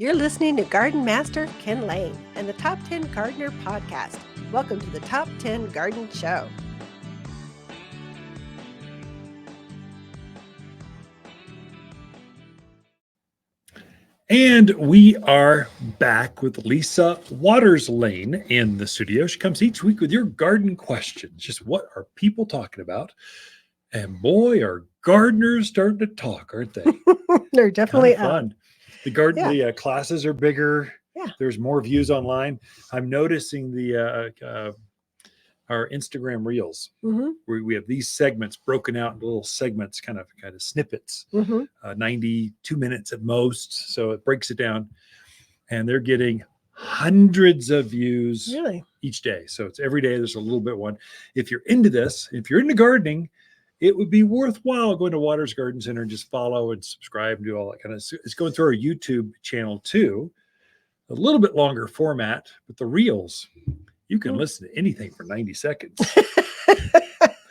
You're listening to Garden Master Ken Lain and the Top 10 Gardener Podcast. Welcome to the Top 10 Garden Show. And we are back with Lisa Lain in the studio. She comes each week with your garden questions. Just what are people talking about? And boy, are gardeners starting to talk, aren't they? They're definitely fun. The classes are bigger. Yeah. There's more views online. I'm noticing our Instagram reels. Mm-hmm. Where we have these segments broken out into little segments, kind of snippets, 92 minutes at most. So it breaks it down, and they're getting hundreds of views each day. So it's every day. There's a little bit one. If you're into this, if you're into gardening, it would be worthwhile going to Waters Garden Center and just follow and subscribe and do all that kind of stuff. It's going through our YouTube channel too. A little bit longer format, but the reels, you can listen to anything for 90 seconds.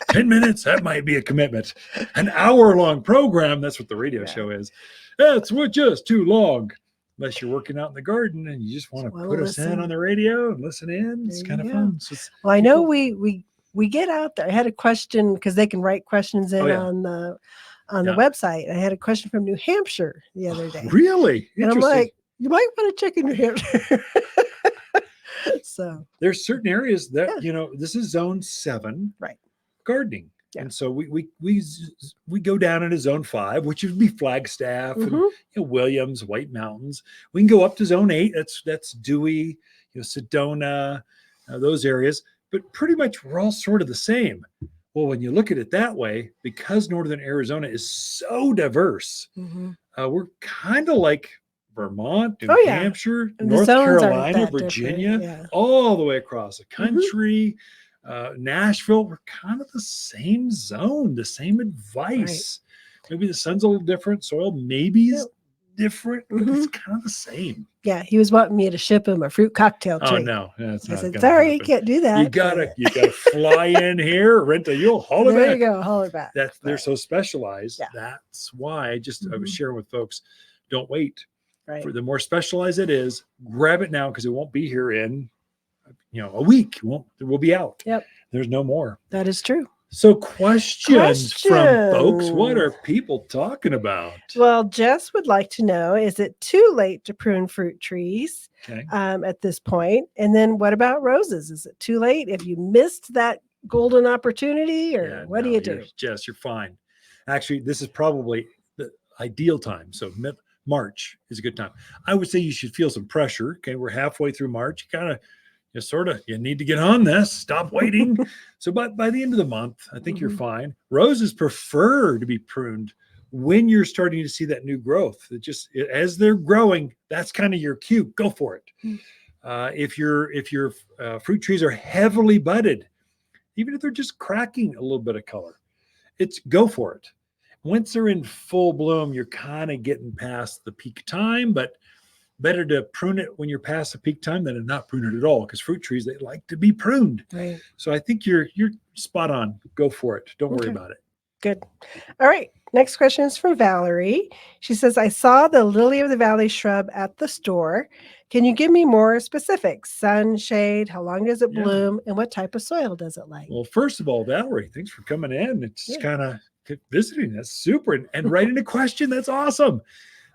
10 minutes, that might be a commitment. An hour-long program, that's what the radio show is. That's just too long. Unless you're working out in the garden and you just want to put us in on the radio and listen in. It's kind of fun. So well, I know we get out there. I had a question because they can write questions in on the website. I had a question from New Hampshire the other day. Really? And I'm like, you might want to check in New Hampshire. So there's certain areas that this is zone 7 gardening, and so we go down into zone 5, which would be Flagstaff and Williams, White Mountains. We can go up to zone 8. That's Dewey, Sedona, those areas. But pretty much we're all sort of the same. Well, when you look at it that way, because northern Arizona is so diverse, we're kind of like Vermont, New Hampshire, North Carolina, Virginia, all the way across the country, Nashville. We're kind of the same zone, the same advice. Maybe the sun's a little different, soil maybe is different, but it's kind of the same. Yeah, he was wanting me to ship him a fruit cocktail tree. Oh no, that's not. I said, sorry, you can't do that. You gotta fly in here, rent a. You'll holler back. There you go, holler back. They're so specialized. Yeah. That's why I was sharing with folks. Don't wait. Right. For the more specialized it is, grab it now because it won't be here in a week. It will be out. Yep. There's no more. That is true. So questions from folks. What are people talking about? Well, Jess would like to know, is it too late to prune fruit trees at this point? And then what about roses? Is it too late if you missed that golden opportunity, or what do you do? Jess, you're fine. Actually, this is probably the ideal time. So March is a good time. I would say you should feel some pressure. Okay, we're halfway through March. You kind of, you need to get on this. Stop waiting. So by the end of the month, I think you're fine. Roses prefer to be pruned when you're starting to see that new growth. As they're growing, that's kind of your cue. Go for it. If your fruit trees are heavily budded, even if they're just cracking a little bit of color, go for it. Once they're in full bloom, you're kind of getting past the peak time, but better to prune it when you're past the peak time than to not prune it at all, because fruit trees, they like to be pruned. Right. So I think you're spot on. Go for it. Don't worry about it. Good. All right. Next question is from Valerie. She says, I saw the lily of the valley shrub at the store. Can you give me more specifics? Sun, shade, how long does it bloom, and what type of soil does it like? Well, first of all, Valerie, thanks for coming in. It's kind of visiting. That's super. And writing a question. That's awesome.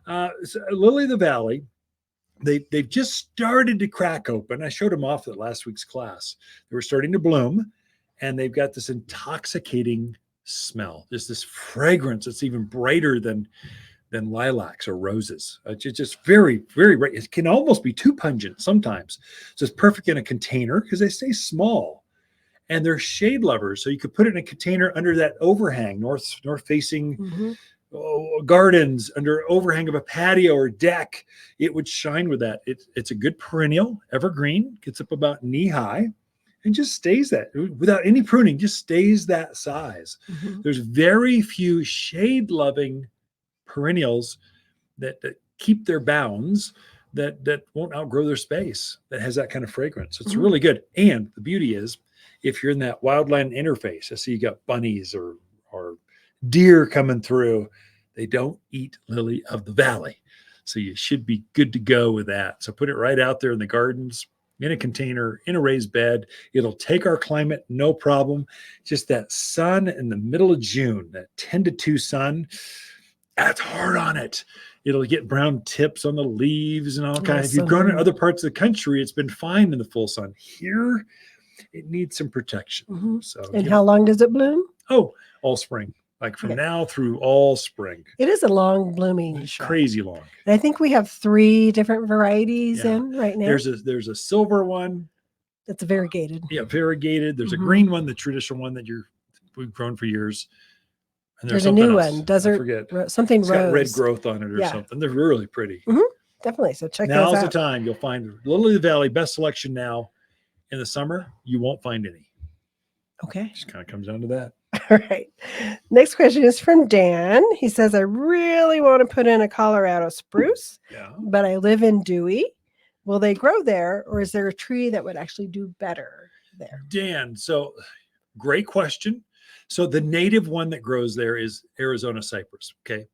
So Lily of the Valley, they've just started to crack open. I showed them off at last week's class. They were starting to bloom, and they've got this intoxicating smell. There's this fragrance that's even brighter than lilacs or roses. It's just very, very bright. It can almost be too pungent sometimes. So it's perfect in a container because they stay small. And they're shade lovers. So you could put it in a container under that overhang, north facing gardens, under overhang of a patio or deck. It would shine with that. It's a good perennial, evergreen, gets up about knee high, and just stays that without any pruning, just stays that size. There's very few shade loving perennials that keep their bounds, that won't outgrow their space, that has that kind of fragrance. It's really good. And the beauty is, if you're in that wildland interface, I see you got bunnies or deer coming through, they don't eat lily of the valley. So you should be good to go with that. So put it right out there in the gardens, in a container, in a raised bed. It'll take our climate, no problem. Just that sun in the middle of June, that 10 to 2 sun, that's hard on it. It'll get brown tips on the leaves and all kinds. If you've grown in other parts of the country, it's been fine in the full sun. Here, it needs some protection. So, and how long does it bloom? Oh, all spring. Like from now through all spring. It is a long blooming shrub. Crazy long. And I think we have 3 different varieties in right now. There's a silver one. It's variegated. Yeah, variegated. There's a green one, the traditional one that we've grown for years. And there's a new one, desert, something it's rose. got red growth on it or something. They're really pretty. Definitely. So check those out. Now's the time. You'll find Lily of the Valley, best selection now. In the summer, you won't find any. Okay. Just kind of comes down to that. All right. Next question is from Dan. He says, I really want to put in a Colorado spruce, but I live in Dewey. Will they grow there, or is there a tree that would actually do better there? Dan, so great question. So the native one that grows there is Arizona cypress. Okay.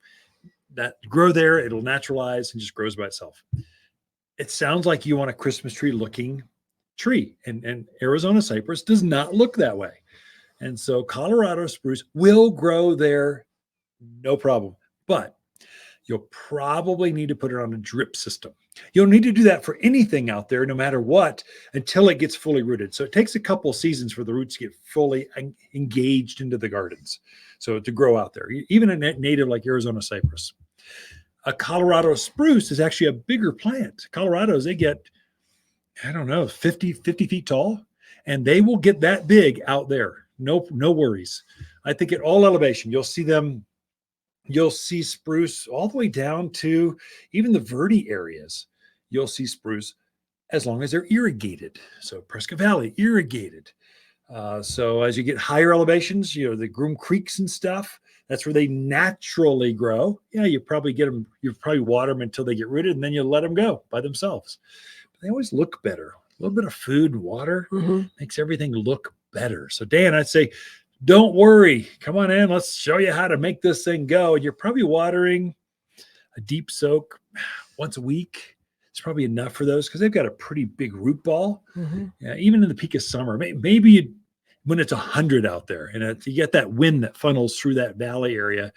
That grow there, it'll naturalize and just grows by itself. It sounds like you want a Christmas tree looking tree, and Arizona cypress does not look that way. And so Colorado spruce will grow there, no problem. But you'll probably need to put it on a drip system. You'll need to do that for anything out there, no matter what, until it gets fully rooted. So it takes a couple of seasons for the roots to get fully engaged into the gardens. So to grow out there, even a native like Arizona cypress. A Colorado spruce is actually a bigger plant. Colorados, they get, 50 feet tall, and they will get that big out there. No worries. I think at all elevation, you'll see spruce all the way down to even the Verde areas. You'll see spruce as long as they're irrigated. So Prescott Valley, irrigated. So as you get higher elevations, the Groom Creeks and stuff, that's where they naturally grow. Yeah, you probably water them until they get rooted, and then you let them go by themselves. But they always look better. A little bit of food, water makes everything look better. So Dan, I'd say, don't worry. Come on in. Let's show you how to make this thing go. And you're probably watering a deep soak once a week. It's probably enough for those because they've got a pretty big root ball. Yeah, even in the peak of summer, maybe when it's 100 out there and you get that wind that funnels through that valley area,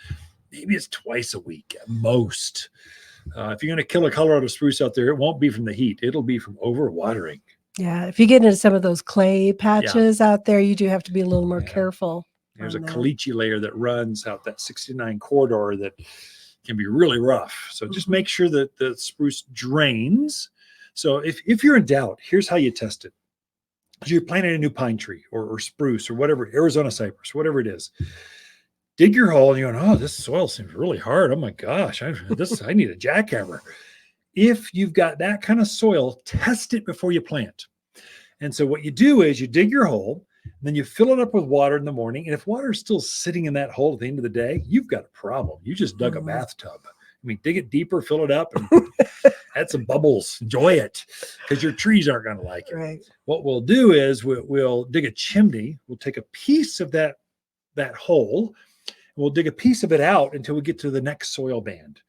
maybe it's twice a week at most. If you're going to kill a Colorado spruce out there, it won't be from the heat. It'll be from overwatering. Yeah, if you get into some of those clay patches out there, you do have to be a little more careful. There's a caliche layer that runs out that 69 corridor that can be really rough. So just make sure that the spruce drains. So if you're in doubt, here's how you test it. So you're planting a new pine tree or spruce or whatever, Arizona cypress, whatever it is. Dig your hole and you're going, oh, this soil seems really hard. Oh my gosh, I need a jackhammer. If you've got that kind of soil, test it before you plant. And so what you do is you dig your hole, then you fill it up with water in the morning. And if water is still sitting in that hole at the end of the day, you've got a problem. You just dug a bathtub. I mean, dig it deeper, fill it up, and add some bubbles. Enjoy it, because your trees aren't going to like it. Right. What we'll do is we'll dig a chimney. We'll take a piece of that hole, and we'll dig a piece of it out until we get to the next soil band.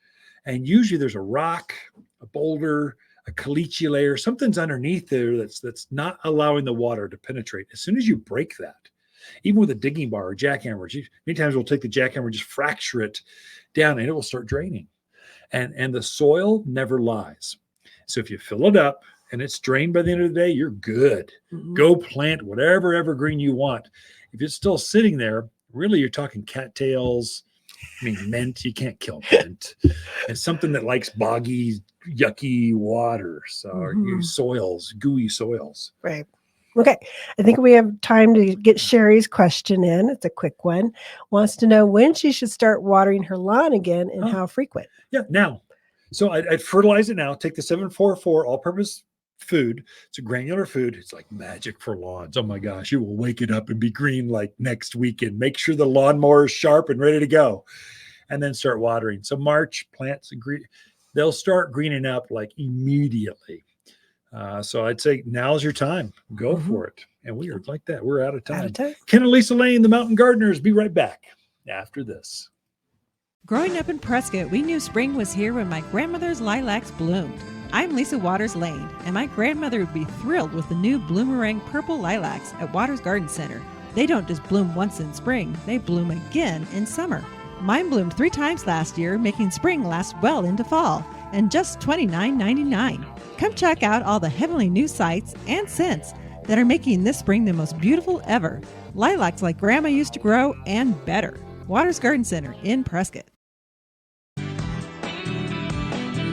And usually there's a rock, a boulder, a caliche layer, something's underneath there that's not allowing the water to penetrate. As soon as you break that, even with a digging bar or jackhammer, many times we'll take the jackhammer, just fracture it down, and it will start draining. And the soil never lies. So if you fill it up and it's drained by the end of the day, you're good. Go plant whatever evergreen you want. If it's still sitting there, really you're talking cattails. I mean, mint, you can't kill mint. It's something that likes boggy, yucky water. So soils, gooey soils. Right. Okay. I think we have time to get Sherry's question in. It's a quick one. Wants to know when she should start watering her lawn again and how frequent. Yeah, now. So I'd fertilize it now. Take the 744 all-purpose food. It's a granular food. It's like magic for lawns. Oh my gosh, you will wake it up and be green like next weekend. Make sure the lawnmower is sharp and ready to go. And then start watering. So March, plants agree. They'll start greening up like immediately. So I'd say now's your time. Go for it. And we are like that. We're out of time. Ken and Lisa Lain, the Mountain Gardeners. Be right back after this. Growing up in Prescott, we knew spring was here when my grandmother's lilacs bloomed. I'm Lisa Waters Lain, and my grandmother would be thrilled with the new bloomerang purple lilacs at Waters Garden Center. They don't just bloom once in spring, they bloom again in summer. Mine bloomed 3 times last year, making spring last well into fall, and just $29.99. Come check out all the heavenly new sights and scents that are making this spring the most beautiful ever. Lilacs like Grandma used to grow and better. Waters Garden Center in Prescott.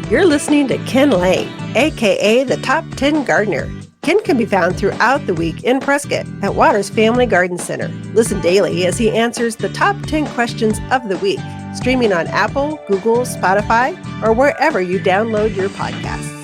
You're listening to Ken Lain, aka the Top 10 Gardener. Ken can be found throughout the week in Prescott at Waters Family Garden Center. Listen daily as he answers the top 10 questions of the week, streaming on Apple, Google, Spotify, or wherever you download your podcasts.